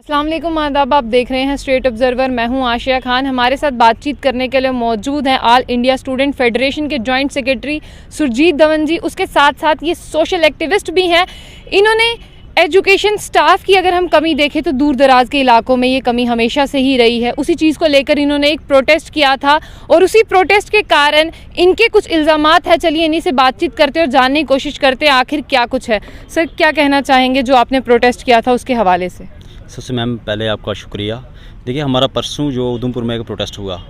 अस्सलाम वालेकुम, आदाब। आप देख रहे हैं स्टेट ऑब्जर्वर। मैं हूं आशिया खान। हमारे साथ बातचीत करने के लिए मौजूद हैं ऑल इंडिया स्टूडेंट फेडरेशन के जॉइंट सेक्रेटरी सुरजीत धवन जी। उसके साथ साथ ये सोशल एक्टिविस्ट भी हैं। इन्होंने एजुकेशन स्टाफ की अगर हम कमी देखें तो दूर दराज के इलाकों में ये कमी हमेशा से ही रही है। उसी चीज़ को लेकर इन्होंने एक प्रोटेस्ट किया था और उसी प्रोटेस्ट के कारण इनके कुछ इल्ज़ामात है। चलिए इन्हीं से बातचीत करते और जानने की कोशिश करते हैं आखिर क्या कुछ है। सर, क्या कहना चाहेंगे जो आपने प्रोटेस्ट किया था उसके हवाले से? सबसे मैम पहले आपका शुक्रिया। देखिए, हमारा परसों जो उधमपुर में एक प्रोटेस्ट हुआ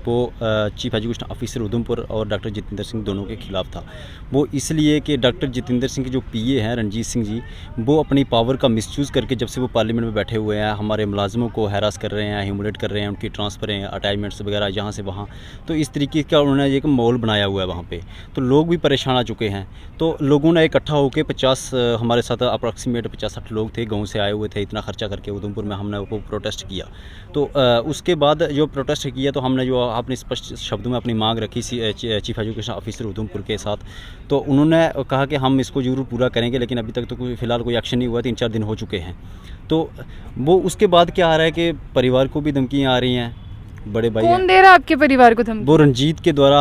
वो चीफ एजुकेशन ऑफिसर उधमपुर और डॉक्टर जितेंद्र सिंह दोनों के ख़िलाफ़ था। वो इसलिए कि डॉक्टर जितेंद्र सिंह के जो पीए हैं रणजीत सिंह जी, वो अपनी पावर का मिसयूज़ करके जब से वो पार्लियामेंट में बैठे हुए हैं हमारे मुलाजमों को हैरास कर रहे हैं, ह्यूमिलेट कर रहे हैं, उनकी ट्रांसफ़रें अटैचमेंट्स वगैरह यहाँ से वहाँ। तो इस तरीके का उन्होंने एक माहौल बनाया हुआ है वहाँ पर। तो लोग भी परेशान आ चुके हैं। तो लोगों ने इकट्ठा होकर 50 हमारे साथ अप्रॉक्सीमेट 50-60 लोग थे, गाँव से आए हुए थे। इतना खर्चा करके उधमपुर में हमने वो प्रोटेस्ट किया। तो उसके बाद जो प्रोटेस्ट किया तो हमने जो अपनी स्पष्ट शब्दों में अपनी मांग रखी चीफ एजुकेशन ऑफिसर उधमपुर के साथ। तो उन्होंने कहा कि हम इसको ज़रूर पूरा करेंगे, लेकिन अभी तक तो फ़िलहाल कोई एक्शन नहीं हुआ। 3-4 दिन हो चुके हैं। तो वो उसके बाद क्या आ रहा है कि परिवार को भी धमकियाँ आ रही हैं। बड़े भाई कौन दे रहा है आपके परिवार को धमकी? वो रंजीत के द्वारा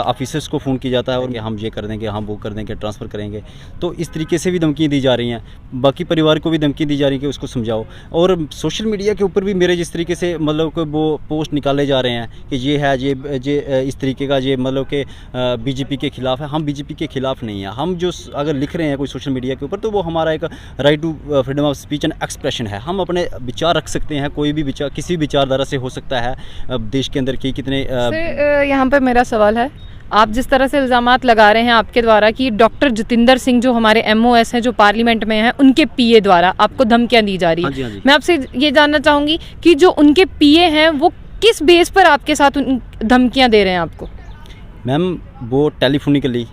ऑफिसर्स को फ़ोन किया जाता है और कि हम ये कर देंगे, हम वो कर देंगे, ट्रांसफ़र करेंगे। तो इस तरीके से भी धमकियाँ दी जा रही हैं। बाकी परिवार को भी धमकी दी जा रही है कि उसको समझाओ। और सोशल मीडिया के ऊपर भी मेरे जिस तरीके से मतलब कि वो पोस्ट निकाले जा रहे हैं कि ये है ये इस तरीके का, ये मतलब कि बीजेपी के ख़िलाफ़ है। हम बीजेपी के ख़िलाफ़ नहीं हैं। हम जो अगर लिख रहे हैं कोई सोशल मीडिया के ऊपर तो वो हमारा एक right to freedom of speech and expression है। हम अपने विचार रख सकते हैं, कोई भी विचार किसी विचारधारा से हो सकता है। देश के अंदर कितने यहाँ पर मेरा सवाल है, आप जिस तरह से इल्ज़ामात लगा रहे हैं आपके द्वारा कि डॉक्टर जितेंद्र सिंह जो हमारे MOS हैं, जो पार्लियामेंट में हैं, उनके PA द्वारा आपको धमकियां दी जा रही है। हाँ जी। मैं आपसे ये जानना चाहूँगी कि जो उनके PA हैं वो किस बेस पर आपके साथ धमकियां दे रहे हैं आपको? मैम, वो टेलीफोनिकली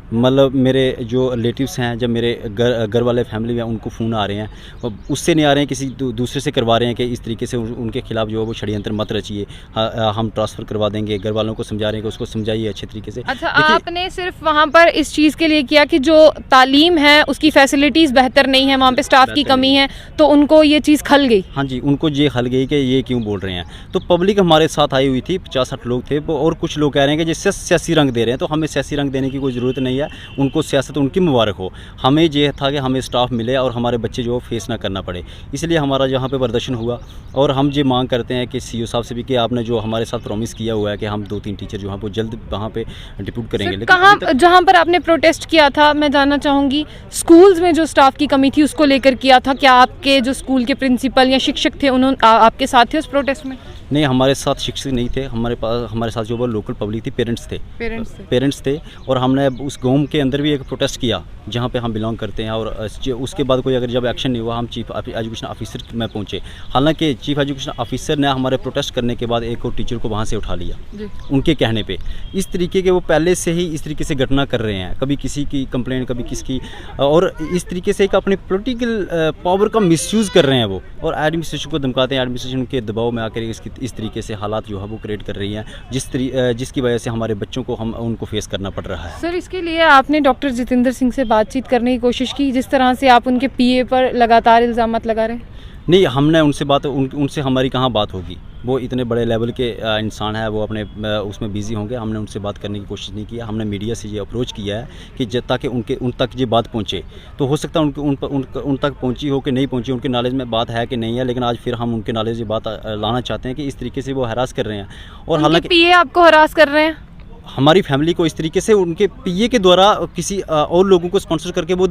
मतलब मेरे जो रिलेटिव्स हैं, जब मेरे घर वाले फैमिली में उनको फ़ोन आ रहे हैं, उससे नहीं आ रहे हैं, किसी दूसरे से करवा रहे हैं कि इस तरीके से उनके खिलाफ़ जो है वो षड्यंत्र मत रचिए, हम ट्रांसफ़र करवा देंगे। घर वालों को समझा रहे हैं कि उसको समझाइए अच्छे तरीके से। अच्छा, आपने सिर्फ वहाँ पर इस चीज़ के लिए किया कि जो तालीम है उसकी फैसिलिटीज़ बेहतर नहीं है, वहाँ पे स्टाफ की कमी है, तो उनको ये चीज़ खल गई? हाँ जी, उनको ये खल गई कि ये क्यों बोल रहे हैं। तो पब्लिक हमारे साथ आई हुई थी, 50-60 लोग थे। और कुछ लोग कह रहे हैं कि जैसे सियासी रंग दे रहे हैं, तो हमें सियासी रंग देने की कोई ज़रूरत नहीं है। उनको सियासत उनकी मुबारक हो। हमें ये था कि हमें स्टाफ मिले और हमारे बच्चे जो फेस ना करना पड़े, इसलिए हमारा यहाँ पे प्रदर्शन हुआ। और हम ये मांग करते हैं कि CO साहब से भी कि आपने जो हमारे साथ प्रॉमिस किया हुआ है कि हम 2-3 टीचर जो हैं वो जल्द वहाँ पे डिप्यूट करेंगे। लेकिन कहाँ जहाँ पर आपने प्रोटेस्ट किया था, मैं जानना चाहूँगी, स्कूल्स में जो स्टाफ की कमी थी उसको लेकर किया था? क्या आपके जो स्कूल के प्रिंसिपल या शिक्षक थे उन्होंने आपके साथ थे उस प्रोटेस्ट में? नहीं, हमारे साथ शिक्षक नहीं थे। हमारे साथ जो वो लोकल पब्लिक थी, पेरेंट्स थे। और हमने उस गाँव के अंदर भी एक प्रोटेस्ट किया जहाँ पे हम बिलोंग करते हैं। और उसके बाद कोई अगर जब एक्शन नहीं हुआ, हम चीफ एजुकेशन ऑफिसर में पहुँचे। हालांकि चीफ एजुकेशन ऑफिसर ने हमारे प्रोटेस्ट करने के बाद एक और टीचर को वहाँ से उठा लिया उनके कहने पे। इस तरीके के वो पहले से ही इस तरीके से घटना कर रहे हैं, कभी किसी की कंप्लेंट, कभी किसकी, और इस तरीके से एक अपनी पॉलिटिकल पावर का मिसयूज़ कर रहे हैं वो। और एडमिनिस्ट्रेशन को धमकाते हैं। एडमिनिस्ट्रेशन के दबाव में आकर इस तरीके से हालात जो है वो क्रिएट कर रही हैं, जिसकी वजह से हमारे बच्चों को उनको फेस करना पड़ रहा है। सर, इसके लिए आपने डॉक्टर जितेंद्र सिंह से बातचीत करने की कोशिश की, जिस तरह से आप उनके PA पर लगातार इल्ज़ामात लगा रहे हैं? नहीं, हमने उनसे हमारी कहाँ बात होगी। वो इतने बड़े लेवल के इंसान है, वो अपने उसमें बिज़ी होंगे। हमने उनसे बात करने की कोशिश नहीं की। हमने मीडिया से ये अप्रोच किया है कि ताकि उन तक ये बात पहुँचे। तो हो सकता है उन तक पहुँची हो कि नहीं पहुँची, उनके नॉलेज में बात है कि नहीं है, लेकिन आज फिर हम उनके नॉलेज ये बात लाना चाहते हैं कि इस तरीके से वो हरास कर रहे हैं। और हालांकि PA आपको हरास कर रहे हैं? हमारी फैमिली को इस तरीके से उनके PA के द्वारा किसी और लोगों को स्पॉन्सर करके वो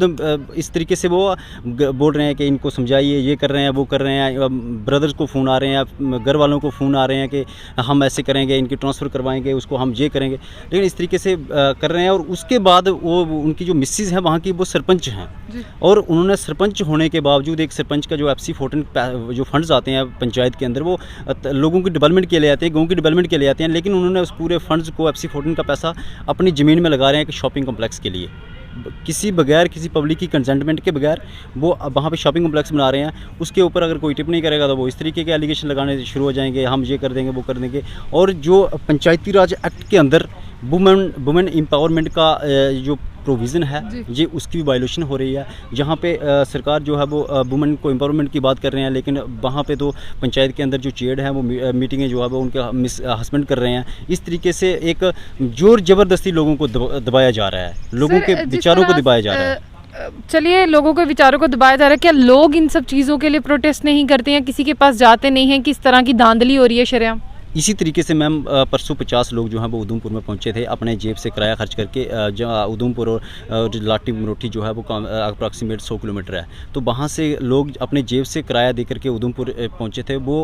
इस तरीके से वो बोल रहे हैं कि इनको समझाइए, ये कर रहे हैं, वो कर रहे हैं। ब्रदर्स को फ़ोन आ रहे हैं, घर वालों को फ़ोन आ रहे हैं कि हम ऐसे करेंगे, इनकी ट्रांसफ़र करवाएंगे, उसको हम ये करेंगे। लेकिन इस तरीके से कर रहे हैं। और उसके बाद वो उनकी जो मिसेस हैं वहाँ की, वो सरपंच हैं। और उन्होंने सरपंच होने के बावजूद एक सरपंच का जो FC14 जो फंड्स आते हैं पंचायत के अंदर, वो लोगों की डेवलपमेंट के लिए आते हैं, गाँव की डेवलपमेंट के लिए आते हैं। लेकिन उन्होंने उस पूरे फंड्स को FC14 का पैसा अपनी ज़मीन में लगा रहे हैं कि शॉपिंग कॉम्प्लेक्स के लिए, किसी पब्लिक की कंसेंटमेंट के बगैर वो वहाँ पे शॉपिंग कॉम्प्लेक्स बना रहे हैं। उसके ऊपर अगर कोई टिप्पणी करेगा तो वो इस तरीके के एलिगेशन लगाने शुरू हो जाएंगे, हम ये कर देंगे, वो कर देंगे। और जो पंचायती राज एक्ट के अंदर वुमेन एम्पावरमेंट का जो प्रोविज़न है ये उसकी भी वायलेशन हो रही है। जहाँ पे सरकार जो है वो वुमेन को एम्पावरमेंट की बात कर रहे हैं, लेकिन वहाँ पे तो पंचायत के अंदर जो चेयर है वो मीटिंगें जो है वो उनके मिस हस्बैंड कर रहे हैं। इस तरीके से एक जोर ज़बरदस्ती लोगों को दबाया जा रहा है, लोगों के विचारों को दबाया जा रहा है। चलिए, लोगों के विचारों को दबाया जा रहा है, क्या लोग इन सब चीज़ों के लिए प्रोटेस्ट नहीं करते हैं, किसी के पास जाते नहीं हैं? किस तरह की धांधली हो रही है शरेआम? इसी तरीके से मैम परसों 50 लोग जो हैं वो उधमपुर में पहुंचे थे अपने जेब से किराया खर्च करके। जहाँ उधमपुर और लाटी मरोठी जो है वो अप्रॉक्सीमेट 100 किलोमीटर है, तो वहाँ से लोग अपने जेब से किराया दे करके उधमपुर पहुंचे थे। वो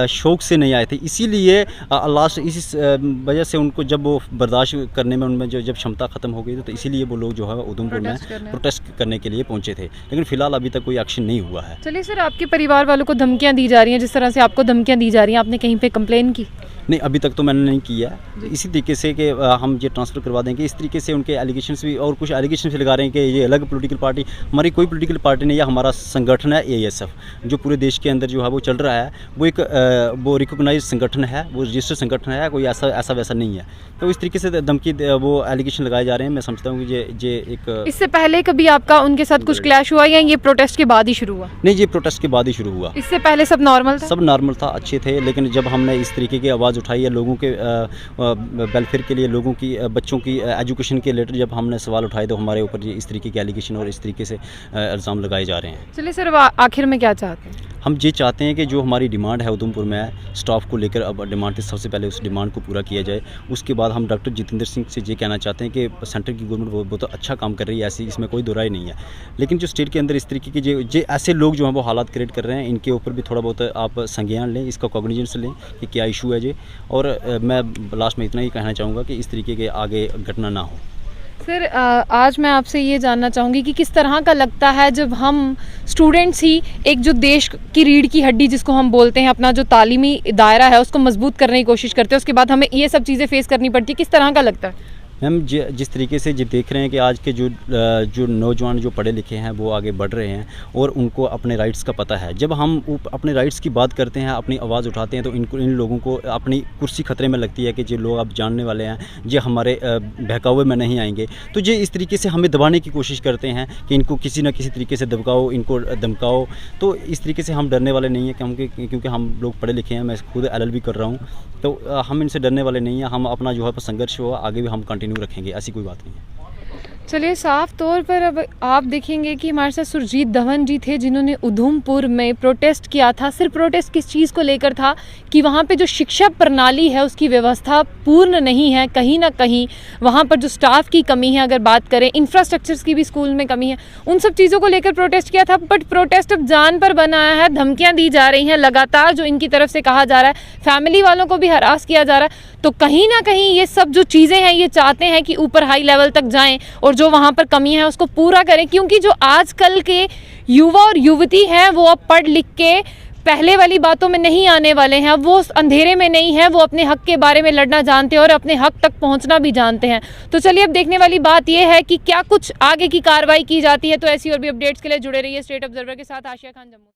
शौक़ से नहीं आए थे, इसीलिए लास्ट इस वजह से उनको जब वो बर्दाश्त करने में उनमें जब क्षमता ख़त्म हो गई तो इसीलिए वो लोग जो है उधमपुर में प्रोटेस्ट करने के लिए पहुँचे थे, लेकिन फ़िलहाल अभी तक कोई एक्शन नहीं हुआ है। चलिए सर, आपके परिवार वालों को धमकियाँ दी जा रही हैं, जिस तरह से आपको धमकियाँ दी जा रही हैं, आपने कहीं पर कंप्लेन की? नहीं, अभी तक तो मैंने नहीं किया है। इसी तरीके से कि हम ये ट्रांसफ़र करवा देंगे, इस तरीके से उनके एलिगेशंस भी और कुछ एलिगेशंस भी लगा रहे हैं कि ये अलग पॉलिटिकल पार्टी, हमारी कोई पॉलिटिकल पार्टी नहीं है, हमारा संगठन है AISF जो पूरे देश के अंदर जो है वो चल रहा है। वो एक वो रिकॉग्नाइज संगठन है, वो रजिस्टर्ड संगठन है, कोई ऐसा वैसा नहीं है। तो इस तरीके से धमकी वो एलिगेशन लगाए जा रहे हैं। मैं समझता हूँ कि ये एक इससे पहले कभी आपका उनके साथ कुछ क्लैश हुआ या ये प्रोटेस्ट के बाद ही शुरू हुआ? नहीं, ये प्रोटेस्ट के बाद ही शुरू हुआ। इससे पहले सब नॉर्मल था? सब नॉर्मल था, अच्छे थे, लेकिन जब हमने इस तरीके की आवाज़ उठाई है लोगों के वेलफेयर के लिए, लोगों की बच्चों की एजुकेशन के रिलेटेड जब हमने सवाल उठाए तो हमारे ऊपर ये इस तरीके के एलिगेशन और इस तरीके से इल्ज़ाम लगाए जा रहे हैं। चलिए सर, आखिर में क्या चाहते हैं? हम ये चाहते हैं कि जो हमारी डिमांड है उधमपुर में स्टाफ को लेकर, अब डिमांड थी, सबसे पहले उस डिमांड को पूरा किया जाए। उसके बाद हम डॉक्टर जितेंद्र सिंह से ये कहना चाहते हैं कि सेंटर की गवर्नमेंट बहुत अच्छा काम कर रही है, ऐसी इसमें कोई दुराई नहीं है, लेकिन जो स्टेट के अंदर इस तरीके के जो ऐसे लोग जो हैं वो हालात क्रिएट कर रहे हैं, इनके ऊपर भी थोड़ा बहुत आप संज्ञान लें, इसका कॉग्निजेंस लें कि क्या इशू है ये। और मैं लास्ट में इतना ही कहना चाहूँगा कि इस तरीके के आगे घटना ना हो। सर, आज मैं आपसे ये जानना चाहूँगी कि किस तरह का लगता है जब हम स्टूडेंट्स ही एक जो देश की रीढ़ की हड्डी जिसको हम बोलते हैं, अपना जो तालीमी दायरा है उसको मजबूत करने की कोशिश करते हैं, उसके बाद हमें ये सब चीज़ें फेस करनी पड़ती है, किस तरह का लगता है? मैम जिस तरीके से देख रहे हैं कि आज के जो नौजवान जो पढ़े लिखे हैं वो आगे बढ़ रहे हैं और उनको अपने राइट्स का पता है। जब हम अपने राइट्स की बात करते हैं, अपनी आवाज़ उठाते हैं, तो इन लोगों को अपनी कुर्सी खतरे में लगती है कि जो लोग आप जानने वाले हैं ये हमारे बहकावे में नहीं आएंगे, तो ये इस तरीके से हमें दबाने की कोशिश करते हैं कि इनको किसी न किसी तरीके से दबकाओ, इनको धमकाओ। तो इस तरीके से हम डरने वाले नहीं हैं, क्योंकि हम लोग पढ़े लिखे हैं, मैं खुद LLB कर रहा हूँ, तो हम इनसे डरने वाले नहीं हैं। हम अपना जो है संघर्ष हुआ आगे भी हम कंटिन्यू रखेंगे, ऐसी कोई बात नहीं है। चलिए, साफ तौर पर अब आप देखेंगे कि हमारे साथ सुरजीत धवन जी थे जिन्होंने उधमपुर में प्रोटेस्ट किया था। सिर्फ प्रोटेस्ट किस चीज़ को लेकर था कि वहाँ पे जो शिक्षा प्रणाली है उसकी व्यवस्था पूर्ण नहीं है, कहीं ना कहीं वहाँ पर जो स्टाफ की कमी है, अगर बात करें इंफ्रास्ट्रक्चर्स की भी स्कूल में कमी है, उन सब चीज़ों को लेकर प्रोटेस्ट किया था। बट प्रोटेस्ट अब जान पर बनाया है, धमकियाँ दी जा रही हैं लगातार, जो इनकी तरफ से कहा जा रहा है, फैमिली वालों को भी हरास किया जा रहा है। तो कहीं ना कहीं ये सब जो चीज़ें हैं ये चाहते हैं कि ऊपर हाई लेवल तक जाएं और जो वहाँ पर कमी है उसको पूरा करें, क्योंकि जो आजकल के युवा और युवती हैं वो अब पढ़ लिख के पहले वाली बातों में नहीं आने वाले हैं, वो अंधेरे में नहीं है, वो अपने हक के बारे में लड़ना जानते हैं और अपने हक तक पहुंचना भी जानते हैं। तो चलिए, अब देखने वाली बात यह है कि क्या कुछ आगे की कार्रवाई की जाती है। तो ऐसी और भी अपडेट्स के लिए जुड़े रहिए स्टेट ऑब्जर्वर के साथ। आशिया खान, जम्मू।